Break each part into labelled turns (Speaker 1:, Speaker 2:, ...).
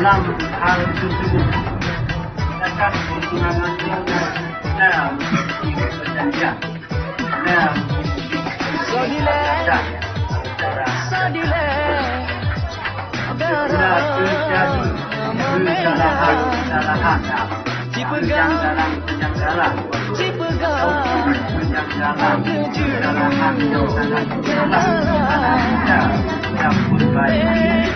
Speaker 1: dalam hal tersebut akan pengamannya dalam perjanjian dalam terjadi kesalahan dalam penjanggalan yang berbaik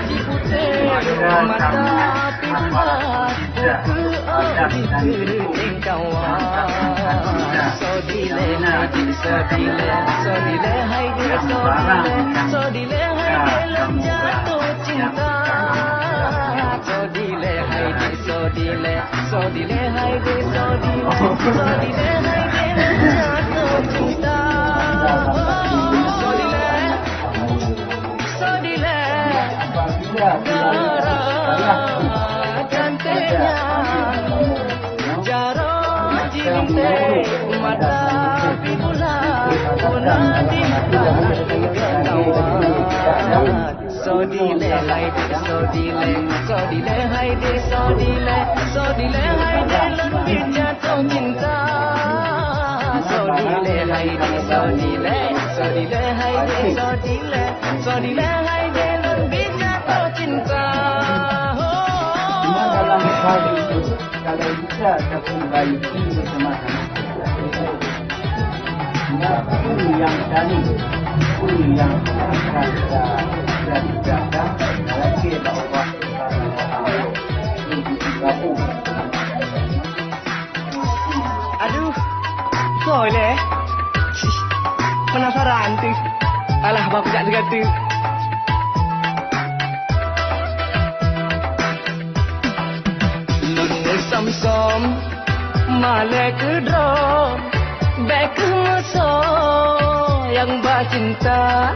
Speaker 1: dalam hal itu kalau bisa memperbaiki pun yang tadi pun yang akan dijaga lagi Allah
Speaker 2: aduh boleh penasaran tuh alah bapak tak kata som malek drum back ke yang cinta